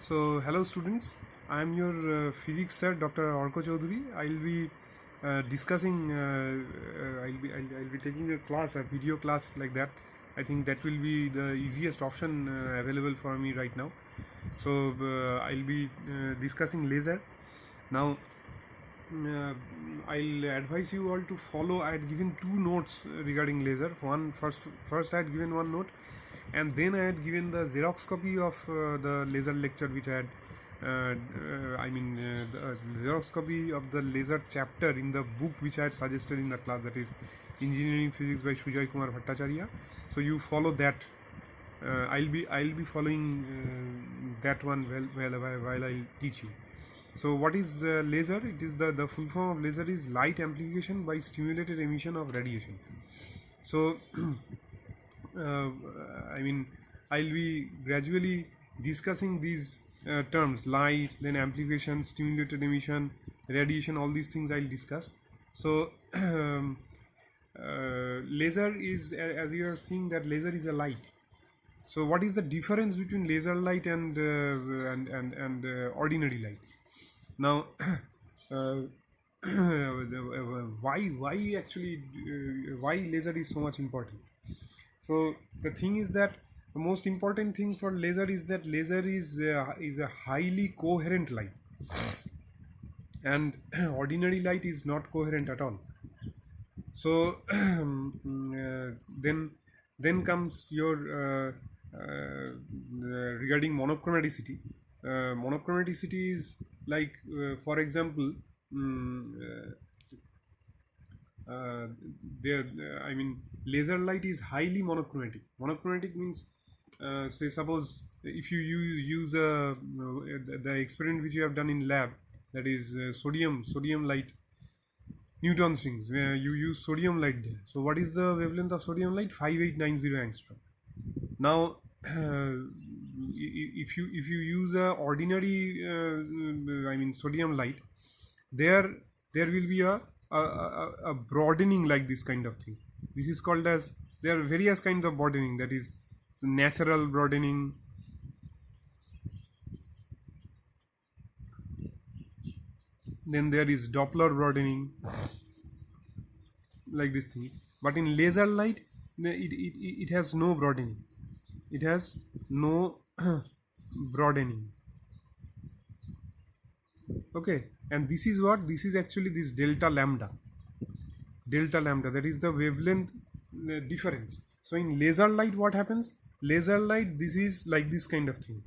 So, hello students. I am your physics sir, Dr. Orko Chaudhary. I'll be discussing. I'll be taking a class, a video class like that. I think that will be the easiest option available for me right now. So, I'll be discussing laser. Now, uh, I'll advise you all to follow. I had given two notes regarding laser. First I had given one note, and then I had given the Xerox copy of the laser lecture which I had. The Xerox copy of the laser chapter in the book which I had suggested in the class, that is Engineering Physics by Sujoy Kumar Bhattacharya. So you follow that. I'll be following that one while I'll teach you. So what is laser? It is the full form of laser is light amplification by stimulated emission of radiation. So uh, I mean I'll be gradually discussing these terms: light, then amplification, stimulated emission, radiation. All these things I'll discuss. So laser is, as you are seeing, that laser is a light. So what is the difference between laser light and ordinary light? Now, why actually why laser is so much important? So the thing is that the most important thing for laser is that laser is a highly coherent light, and ordinary light is not coherent at all. So then comes your regarding monochromaticity. Monochromaticity is like, for example, there I mean laser light is highly monochromatic. Monochromatic means, say suppose if you use the experiment which you have done in lab, that is sodium light neutron strings, where you use sodium light there. So what is the wavelength of sodium light? 5890 angstrom. Now if you use a ordinary sodium light, there will be a broadening like this kind of thing. This is called as, there are various kinds of broadening, that is natural broadening, then there is Doppler broadening, like these things. But in laser light, it has no broadening. It has no broadening. Okay, and this is what, this is actually this delta lambda, that is the wavelength difference. So in laser light, what happens? Laser light, this is like this kind of thing.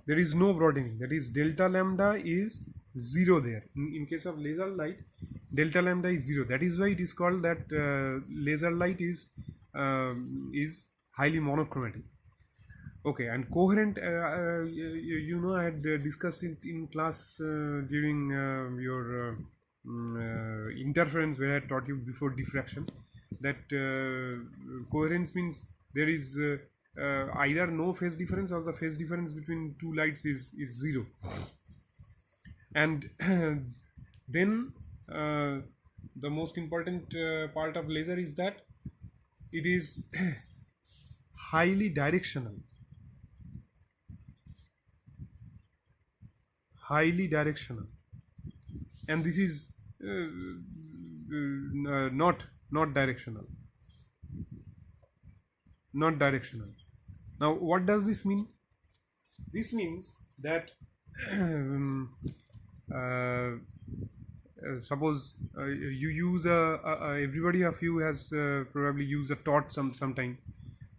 There is no broadening, that is delta lambda is zero there. In case of laser light, delta lambda is zero. That is why it is called that laser light is highly monochromatic. Okay, and coherent, I had discussed it in class during your interference, where I had taught you before diffraction, that coherence means there is either no phase difference, or the phase difference between two lights is zero. And then the most important part of laser is that it is highly directional. And this is not directional. Now what does this mean? This means that suppose you use everybody of you has probably used a torch sometime.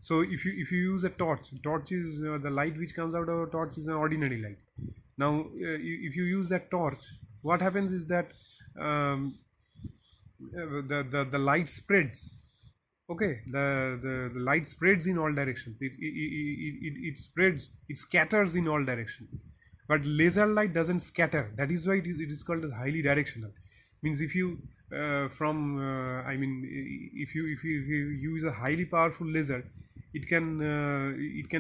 So if you use a torch is the light which comes out of a torch is an ordinary light. Now if you use that torch, what happens is that the light spreads. Okay, the light spreads in all directions. It spreads, it scatters in all directions. But laser light doesn't scatter. That is why it is called as highly directional. Means if you if you use a highly powerful laser, it can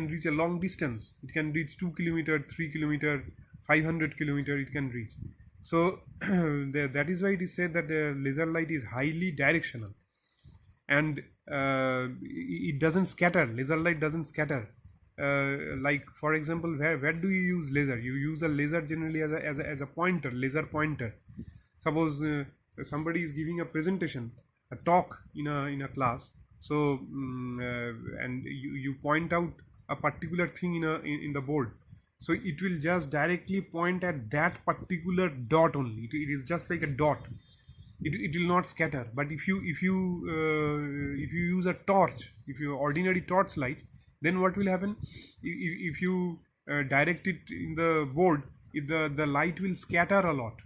reach a long distance. It can reach 2 kilometer, 3 kilometer, 500 kilometer. It can reach. So that is why it is said that laser light is highly directional, and it doesn't scatter. Laser light doesn't scatter. like for example, where do you use laser? You use a laser generally as a pointer, laser pointer. Suppose somebody is giving a presentation, a talk in a class. So and you point out a particular thing in the board. So it will just directly point at that particular dot only. It is just like a dot. It will not scatter. But if you use a torch, if you ordinary torch light, then what will happen? If you direct it in the board, the light will scatter a lot.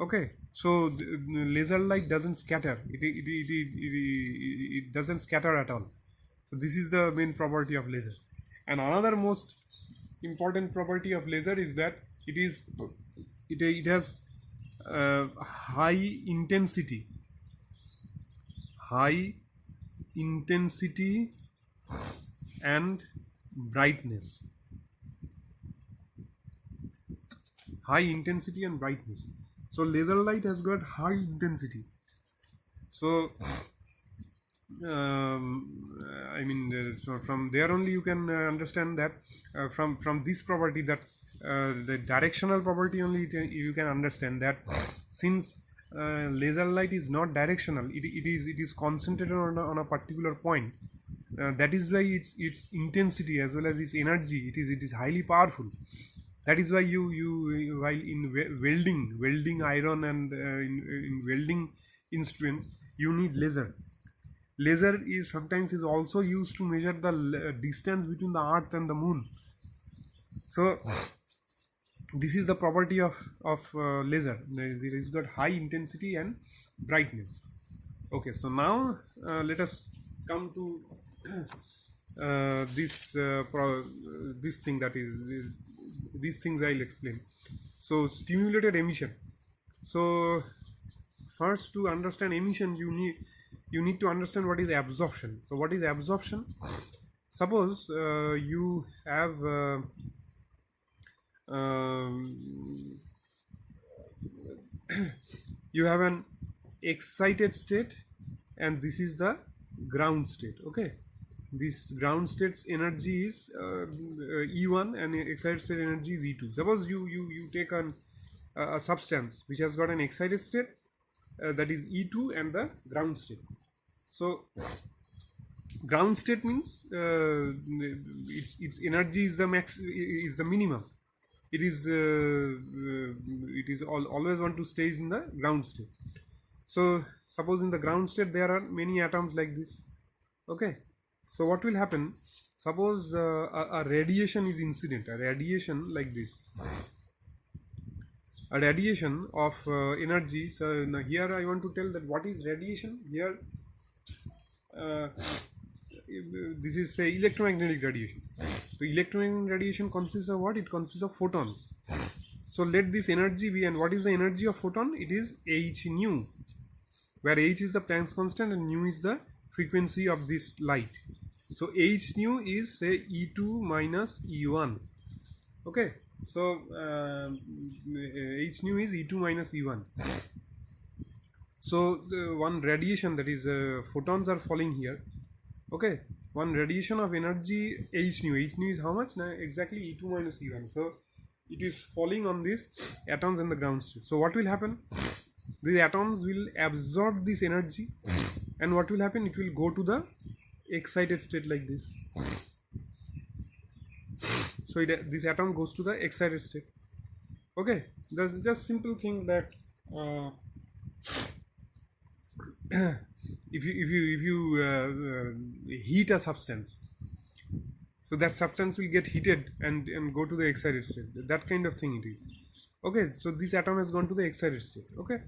Okay, so the laser light doesn't scatter. It doesn't scatter at all. So this is the main property of laser. And another most important property of laser is that it has high intensity and brightness. High intensity and brightness. So laser light has got high intensity. So I mean, so from there only you can understand that from this property, that the directional property only you can understand that since laser light is not directional, it is concentrated on a particular point. That is why its intensity as well as its energy, it is highly powerful. That is why you while in welding iron and in welding instruments, you need laser. Laser is sometimes also used to measure the distance between the earth and the moon. So this is the property of laser. It has got high intensity and brightness. Okay, so now let us come to this thing, that is these things I'll explain. So stimulated emission. So first, to understand emission, you need to understand what is absorption. So what is absorption? Suppose you have you have an excited state, and this is the ground state. Okay, this ground state's energy is E1 and excited state energy is E2. Suppose you take a substance which has got an excited state, that is E2, and the ground state. So ground state means its energy is the minimum. It is always want to stay in the ground state. So suppose in the ground state there are many atoms like this. Okay, so what will happen? Suppose a radiation is incident, a radiation like this, a radiation of energy. So now here I want to tell that what is radiation. Here this is, say, electromagnetic radiation. So electromagnetic radiation consists of what? It consists of photons. So let this energy be, and what is the energy of photon? It is h nu, where h is the Planck's constant and nu is the frequency of this light. So h nu is, say, E2 minus E1. Okay, so h nu is E2 minus E1. So one radiation, that is photons are falling here. Okay, one radiation of energy h nu is how much? Now exactly E2 minus E1. So it is falling on these atoms in the ground state. So what will happen? These atoms will absorb this energy, and what will happen? It will go to the excited state like this. So this atom goes to the excited state. Okay, there's just simple thing that if you heat a substance, so that substance will get heated and go to the excited state. That kind of thing it is. Okay, so this atom has gone to the excited state. Okay,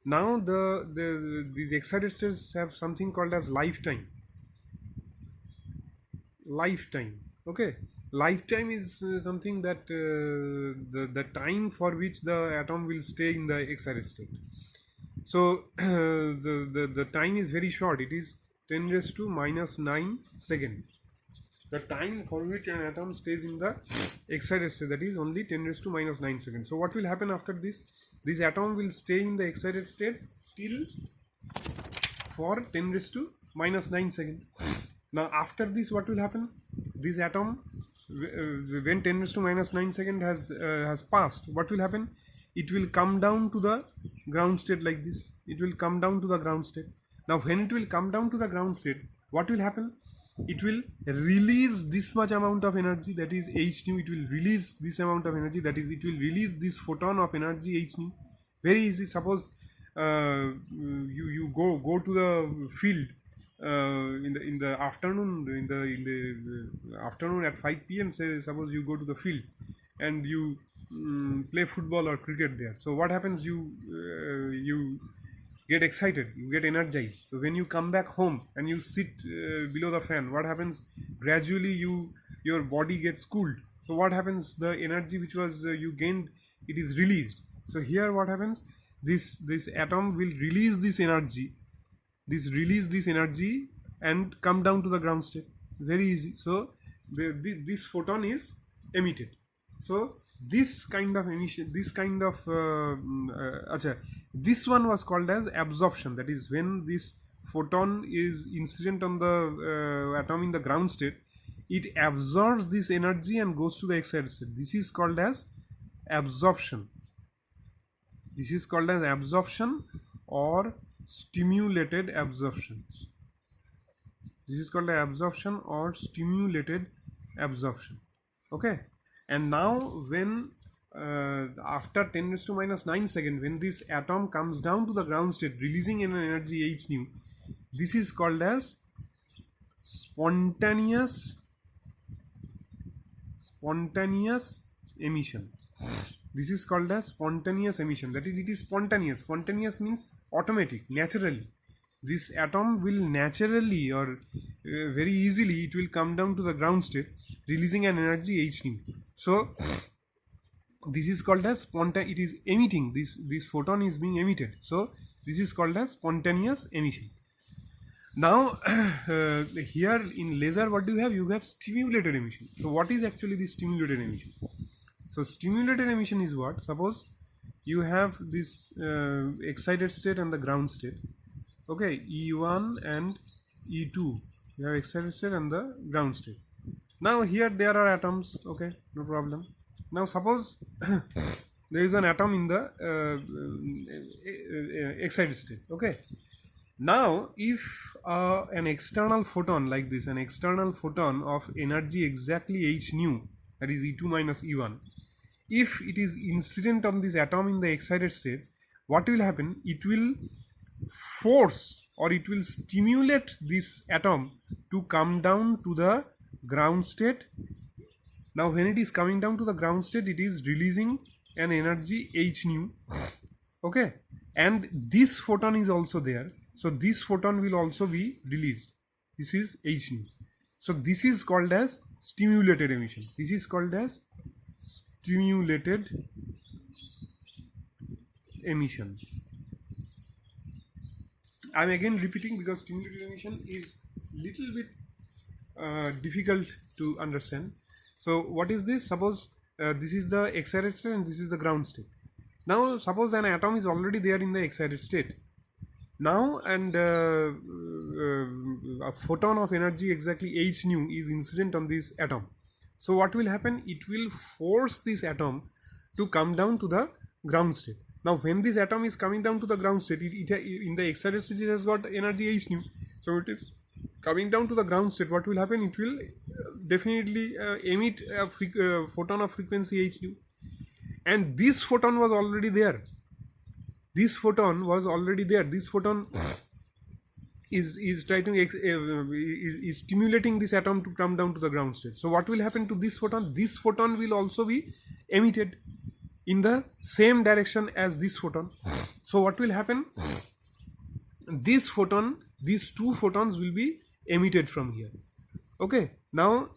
now these excited states have something called as lifetime. Okay, lifetime is something that the time for which the atom will stay in the excited state. So the time is very short. It is 10 raised to minus 9 seconds. The time for which an atom stays in the excited state, that is only 10 raised to minus 9 seconds. So what will happen after this? This atom will stay in the excited state till for 10 raised to minus 9 seconds. Now after this, what will happen? this atom, when 10 raised to minus 9 second has passed, what will happen? It will come down to the ground state like this. It will come down to the ground state. Now when it will come down to the ground state, what will happen? It will release this much amount of energy, that is h nu. It will release this amount of energy, that is it will release this photon of energy h nu. Very easy. Suppose you go to the field in the afternoon, in the afternoon at 5 p.m. Say suppose you go to the field and you play football or cricket there. So what happens? You get excited, you get energized. So when you come back home and you sit below the fan, what happens? Gradually your body gets cooled. So what happens? The energy which was you gained, it is released. So here what happens? This atom will release this energy, and come down to the ground state. Very easy. So this photon is emitted. So this kind of emission, this kind of this one was called as absorption. That is, when this photon is incident on the atom in the ground state, it absorbs this energy and goes to the excited state. This is called as absorption. This is called as absorption or stimulated absorption. This is called absorption or stimulated absorption. Okay. And now when after 10 raised to minus 9 second, when this atom comes down to the ground state, releasing an energy h nu, this is called as spontaneous emission. This is called as spontaneous emission. That is, it is spontaneous. Spontaneous means automatic, naturally. This atom will naturally or very easily, it will come down to the ground state, releasing an energy h nu. So this is called as spontaneous. It is emitting. This photon is being emitted. So this is called as spontaneous emission. Now here in laser, what do you have? You have stimulated emission. So what is actually the stimulated emission? So stimulated emission is what? Suppose you have this excited state and the ground state. Okay, E1 and E2. You have excited state and the ground state. Now here there are atoms. Okay, no problem. Now suppose there is an atom in the excited state. Okay. Now if an external photon like this, an external photon of energy exactly h nu, that is E2 minus E1, if it is incident on this atom in the excited state, what will happen? It will force or it will stimulate this atom to come down to the ground state. Now when it is coming down to the ground state, it is releasing an energy h nu. Okay, and this photon is also there. So this photon will also be released. This is h nu. So this is called as stimulated emission. This is called as stimulated emission. I am again repeating because stimulated emission is little bit difficult to understand. So what is this? Suppose this is the excited state and this is the ground state. Now suppose an atom is already there in the excited state. Now and a photon of energy exactly h nu is incident on this atom. So what will happen? It will force this atom to come down to the ground state. Now when this atom is coming down to the ground state, it in the excited state it has got energy h nu. So it is coming down to the ground state. What will happen? It will definitely emit a photon of frequency h nu. And this photon was already there. This photon was already there. This photon is trying to is stimulating this atom to come down to the ground state. So what will happen to this photon? This photon will also be emitted in the same direction as this photon. So what will happen? This photon, these two photons will be emitted from here. Okay. Now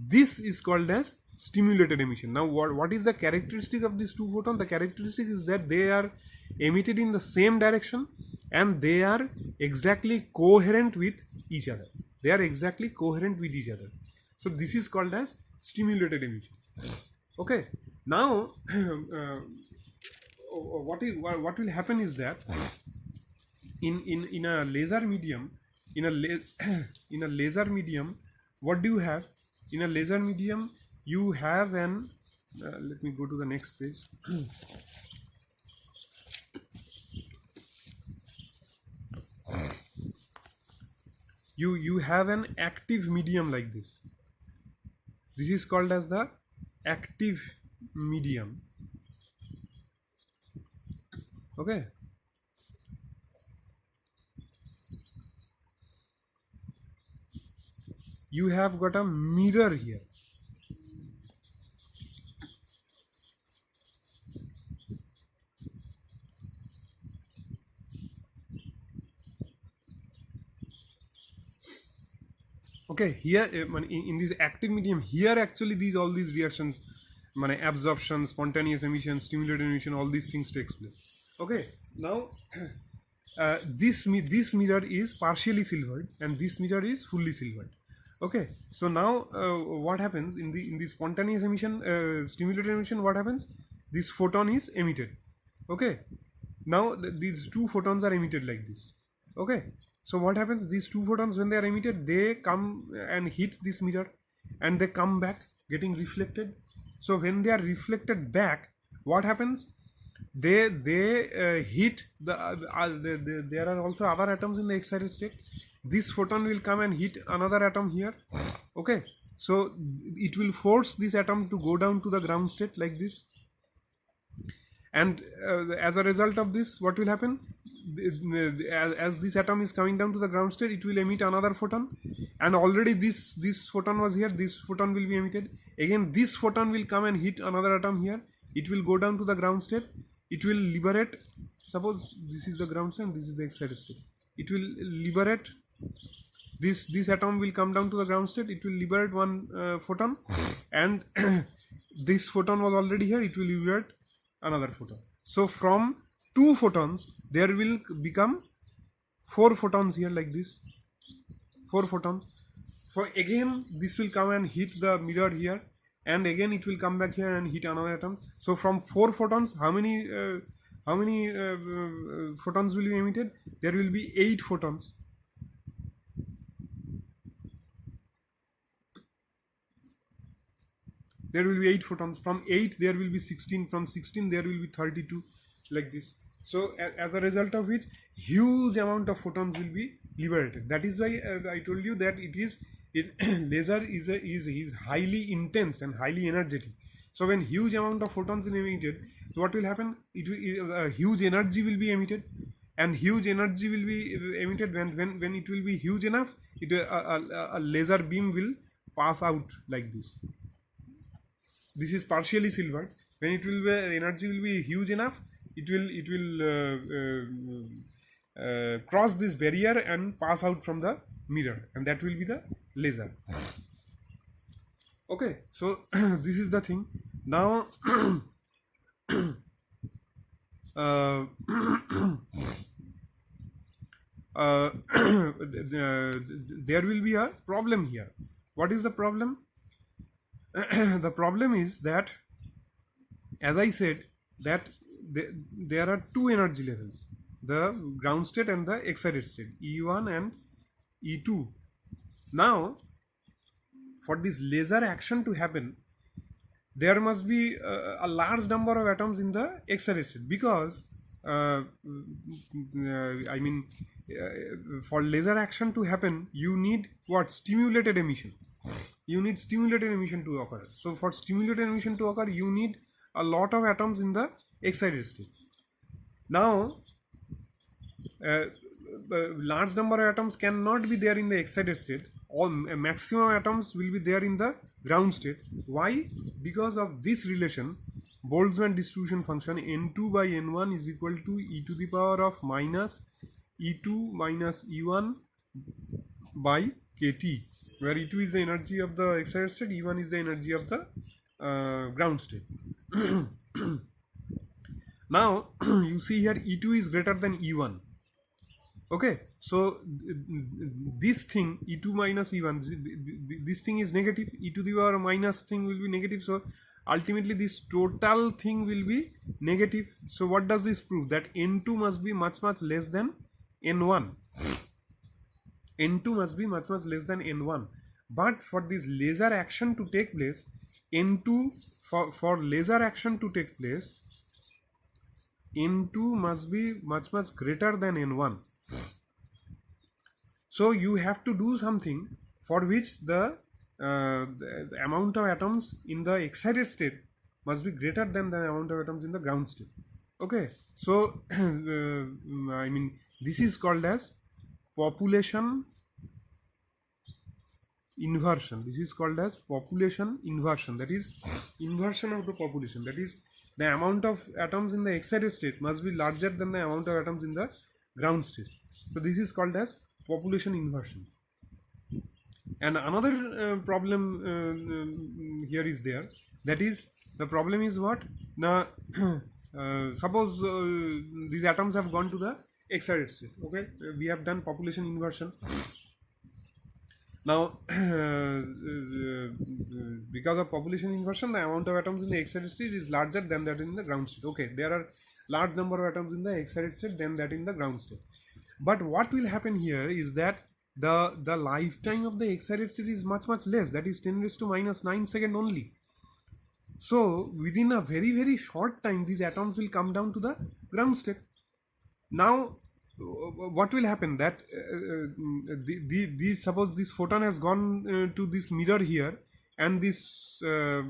this is called as stimulated emission. Now what is the characteristic of these two photons? The characteristic is that they are emitted in the same direction and they are exactly coherent with each other. They are exactly coherent with each other. So this is called as stimulated emission. Okay. Now what will happen is that in a laser medium, in a laser medium, what do you have? in a laser medium you have an let me go to the next page. You have an active medium like this. This is called as the active medium. Okay. You have got a mirror here. Okay, here in this active medium, here actually all these reactions, absorption, spontaneous emission, stimulated emission, all these things takes place. Okay, now this mirror is partially silvered and this mirror is fully silvered. Okay, so now what happens in the spontaneous emission, stimulated emission? What happens? This photon is emitted. Okay, now these two photons are emitted like this. Okay, so what happens? These two photons, when they are emitted, they come and hit this mirror and they come back getting reflected. So when they are reflected back, what happens? They hit there are also other atoms in the excited state. This photon will come and hit another atom here. Okay, so it will force this atom to go down to the ground state like this. And as a result of this, what will happen? As this atom is coming down to the ground state, it will emit another photon, and already this photon was here. This photon will be emitted again. This photon will come and hit another atom here. It will go down to the ground state. It will liberate. Suppose this is the ground state and this is the excited state. It will liberate. This atom will come down to the ground state. It will liberate one photon, and this photon was already here. It will liberate another photon. So from 2 photons there will become 4 photons here like this. 4 photons. So again this will come and hit the mirror here, and again it will come back here and hit another atom. So from 4 photons, how many photons will be emitted? There will be 8 photons. There will be 8 photons. From 8 there will be 16. From 16 there will be 32, like this. So as a result of which, huge amount of photons will be liberated. That is why I told you that laser is highly intense and highly energetic. So when huge amount of photons is emitted, so what will happen? Huge energy will be emitted, and huge energy will be emitted when it will be huge enough. A laser beam will pass out like this. This is partially silvered. When energy will be huge enough, it will cross this barrier and pass out from the mirror, and that will be the laser. Okay, so this is the thing. Now there will be a problem here. What is the problem? The problem is that, as I said, that there are 2 energy levels, the ground state and the excited state, E1 and E2. Now, for this laser action to happen, there must be a large number of atoms in the excited state, because for laser action to happen, you need what? Stimulated emission. You need stimulated emission to occur. So for stimulated emission to occur, you need a lot of atoms in the excited state. Now large number of atoms cannot be there in the excited state. All maximum atoms will be there in the ground state. Why? Because of this relation, Boltzmann distribution function, n2 by n1 is equal to e to the power of minus e2 minus e1 by kt, where E2 is the energy of the excited state, E1 is the energy of the ground state. Now you see here E2 is greater than E1. Okay, so this thing E2 minus E1, this thing is negative. E to the power minus thing will be negative. So ultimately this total thing will be negative. So what does this prove? That N2 must be much less than N1. N2 must be much less than N1. But for this laser action to take place, N2 for laser action to take place, N2 must be much greater than N1. So you have to do something for which the amount of atoms in the excited state must be greater than the amount of atoms in the ground state. Okay, so I mean, this is called as population inversion. This is called as population inversion. That is inversion of the population. That is, the amount of atoms in the excited state must be larger than the amount of atoms in the ground state. So this is called as population inversion. And another problem here is there. That is, the problem is what? Now suppose these atoms have gone to the excited state. Okay, we have done population inversion. Now because of population inversion, the amount of atoms in the excited state is larger than that in the ground state. Okay, there are large number of atoms in the excited state than that in the ground state. But what will happen here is that the lifetime of the excited state is much less. That is 10⁻⁹ second only. So within a very short time, these atoms will come down to the ground state. Now what will happen, that suppose this photon has gone to this mirror here, and this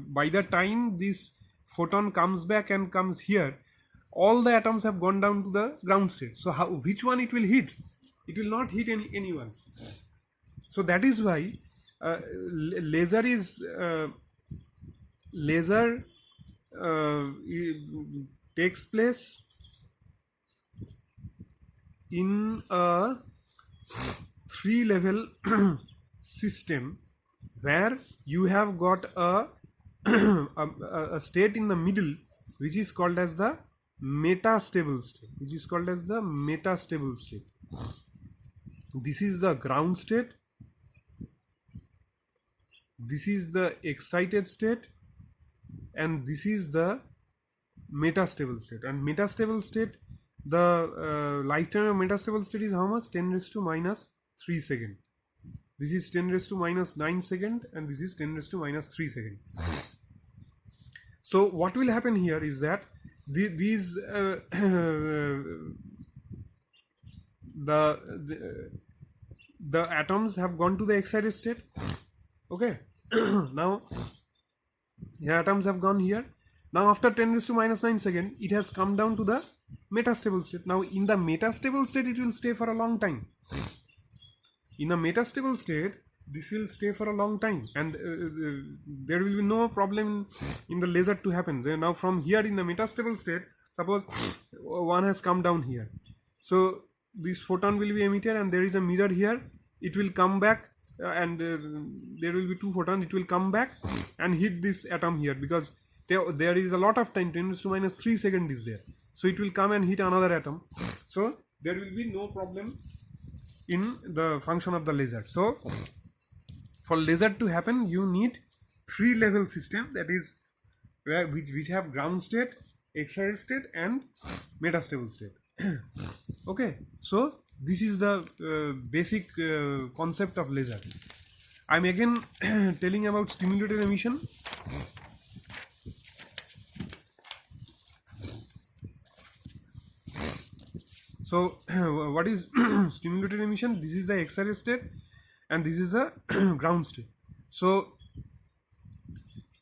by the time this photon comes back and comes here, all the atoms have gone down to the ground state. So which one it will hit? It will not hit anyone. So that is why laser takes place in a 3-level system, where you have got a state in the middle which is called as the metastable state. This is the ground state, this is the excited state, and this is the metastable state. And metastable state, the lifetime of metastable state is how much? 10⁻³ second. This is 10⁻⁹ second, and this is 10⁻³ second. So what will happen here is that these the atoms have gone to the excited state. Okay, now the atoms have gone here. Now after 10⁻⁹ second, it has come down to the metastable state. Now in the metastable state, it will stay for a long time. In a metastable state, this will stay for a long time, and there will be no problem in the laser to happen. Now from here in the metastable state, suppose one has come down here, so this photon will be emitted, and there is a mirror here. It will come back, and there will be 2 photons. It will come back and hit this atom here, because there is a lot of time. 10⁻³ second is there, so it will come and hit another atom. So there will be no problem in the function of the laser. So for laser to happen, you need 3-level system, that is which have ground state, excited state, and metastable state. Okay, so this is the basic concept of laser. I'm again telling about stimulated emission. So what is stimulated emission? This is the excited state, and this is the ground state. So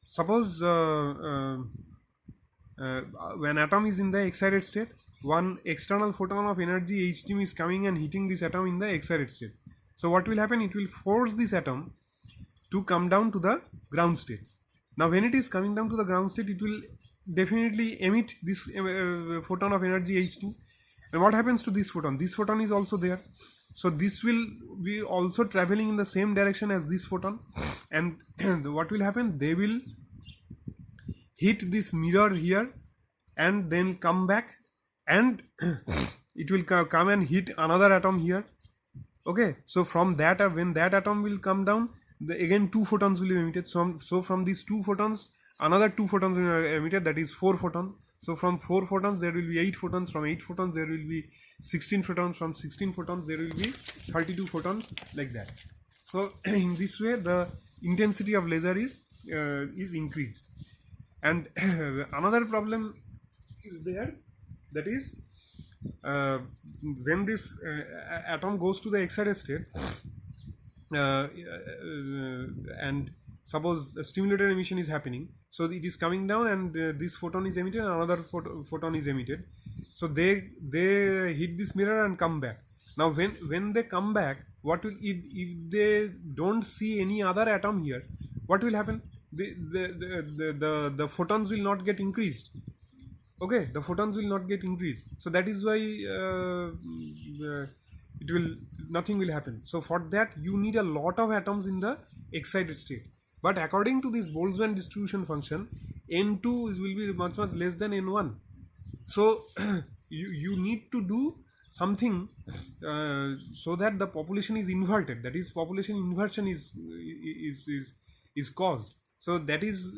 suppose when atom is in the excited state, one external photon of energy hν is coming and hitting this atom in the excited state. So what will happen? It will force this atom to come down to the ground state. Now when it is coming down to the ground state, it will definitely emit this photon of energy hν. And what happens to this photon? This photon is also there. So this will be also traveling in the same direction as this photon. And what will happen? They will hit this mirror here and then come back, and it will come and hit another atom here. Okay, so from that, when that atom will come down, again 2 photons will be emitted. So from these 2 photons, another 2 photons will be emitted, that is 4 photons. So from 4 photons there will be 8 photons, from 8 photons there will be 16 photons, from 16 photons there will be 32 photons, like that. So in this way the intensity of laser is increased. And another problem is there, that is uh, when this atom goes to the excited state, and suppose a stimulated emission is happening, so it is coming down, and this photon is emitted and another photon is emitted, so they hit this mirror and come back. Now when they come back, what will, if they don't see any other atom here, what will happen? The photons will not get increased. Okay, the photons will not get increased, so that is why it will, nothing will happen. So for that you need a lot of atoms in the excited state. But according to this Boltzmann distribution function, n2 will be much less than n1. So you need to do something so that the population is inverted, that is population inversion is caused. So that is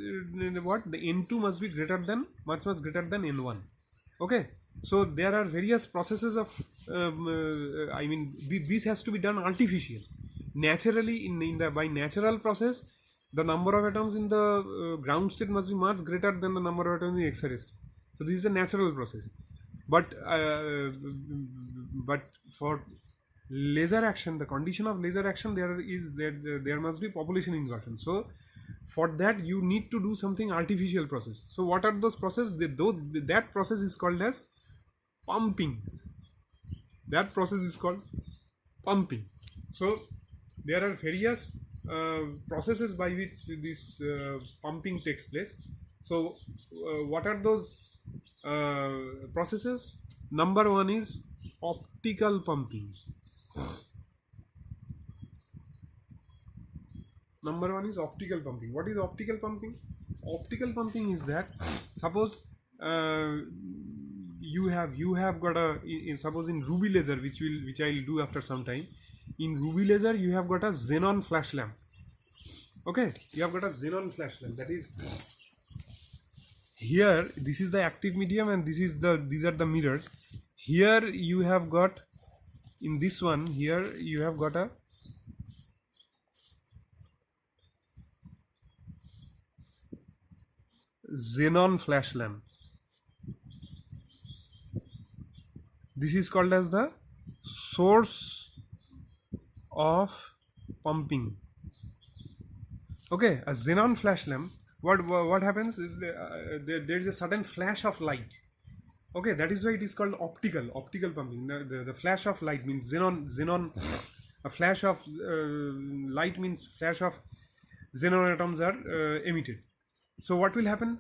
what the n2 must be greater than, much greater than n1. Okay, so there are various processes of I mean this has to be done artificial. Naturally, in the by natural process, the number of atoms in the ground state must be much greater than the number of atoms in the excited state. So this is a natural process. But for laser action, the condition of laser action, there must be population inversion. So for that you need to do something artificial process. So what are those processes? That process is called as pumping. That process is called pumping. So there are various processes by which this pumping takes place. So what are those processes? Number one is optical pumping. Number one is optical pumping. What is optical pumping? Optical pumping is that, suppose you have got a, suppose in Ruby laser, which I will do after some time. In Ruby laser you have got a xenon flash lamp. Okay, you have got a xenon flash lamp. That is, here this is the active medium and these are the mirrors. Here you have got, in this one here you have got a xenon flash lamp. This is called as the source of pumping. Okay, a xenon flash lamp, what happens is there is a sudden flash of light. Okay, that is why it is called optical pumping. The flash of light means xenon. A flash of light means flash of xenon atoms are emitted. So what will happen?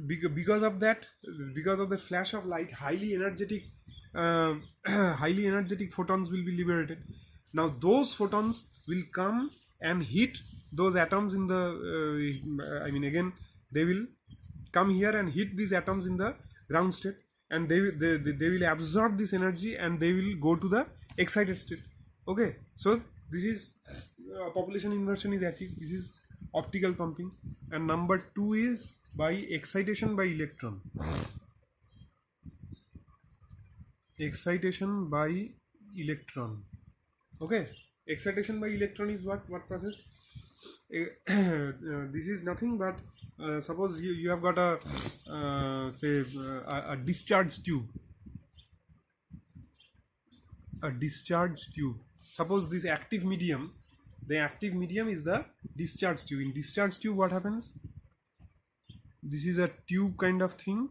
Because of the flash of light, highly energetic photons will be liberated. Now those photons will come and hit those atoms in the I mean, again they will come here and hit these atoms in the ground state, and they will absorb this energy and they will go to the excited state. Okay, so this is population inversion is achieved. This is optical pumping. And number two is by excitation by electron. Excitation by electron. Okay, excitation by electron is what process? This is nothing but suppose you have got a say a discharge tube. A discharge tube. Suppose this active medium, the active medium is the discharge tube. In discharge tube, what happens? This is a tube kind of thing.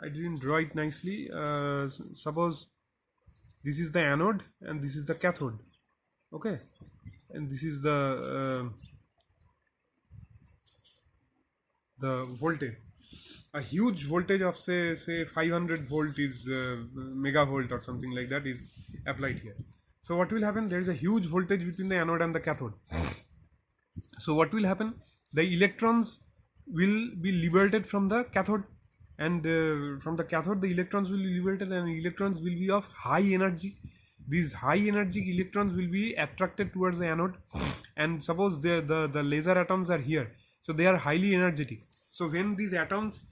I didn't draw it nicely. Suppose this is the anode and this is the cathode. Okay, and this is the voltage. A huge voltage of say 500 volt is megavolt or something like that is applied here. So what will happen? There is a huge voltage between the anode and the cathode. So what will happen? The electrons will be liberated from the cathode, and from the cathode the electrons will be liberated, and electrons will be of high energy. These high energy electrons will be attracted towards the anode, and suppose the laser atoms are here, so they are highly energetic. So when these atoms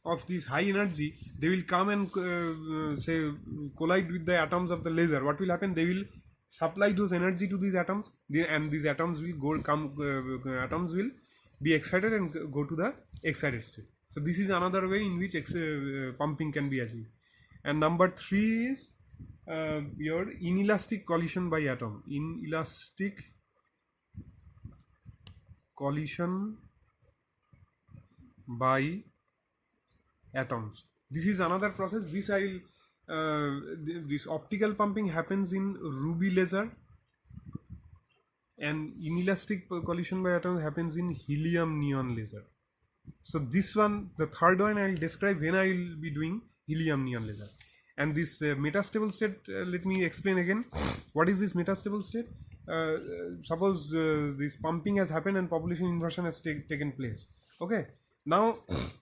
of this high energy, they will come and say collide with the atoms of the laser, what will happen? They will supply those energy to these atoms, and these atoms will atoms will be excited and go to the excited state. So this is another way in which pumping can be achieved. And number 3 is your inelastic collision by atom. Inelastic collision by atoms. This is another process. This optical pumping happens in ruby laser, and inelastic collision by atoms happens in helium neon laser. So this one, the third one, I will describe when I will be doing helium neon laser. And this metastable state, let me explain again. What is this metastable state? Suppose this pumping has happened and population inversion has taken place. Okay. Now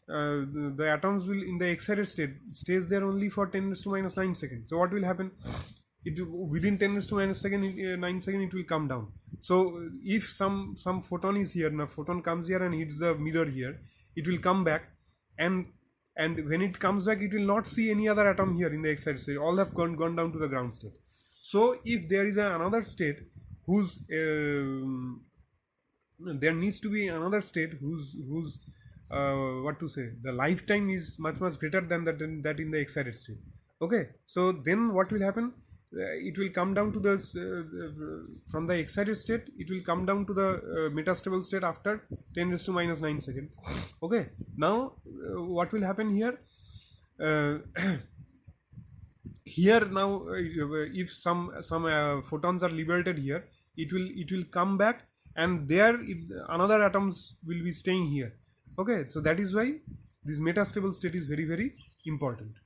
the atoms will, in the excited state, stays there only for 10 raised to minus 9 seconds. So what will happen? Within 10 raised to minus 9 seconds it will come down. So if some photon is here, now photon comes here and hits the mirror here, it will come back, and when it comes back, it will not see any other atom here in the excited state. All have gone down to the ground state. So if there is another state whose there needs to be another state whose the lifetime is much greater than that in the excited state. Okay, so then what will happen? It will come down to the from the excited state, it will come down to the metastable state after 10 raised to minus 9 seconds. Okay, now what will happen here? Here now, if some photons are liberated here, it will come back, and there another atoms will be staying here. Okay, so that is why this metastable state is very important.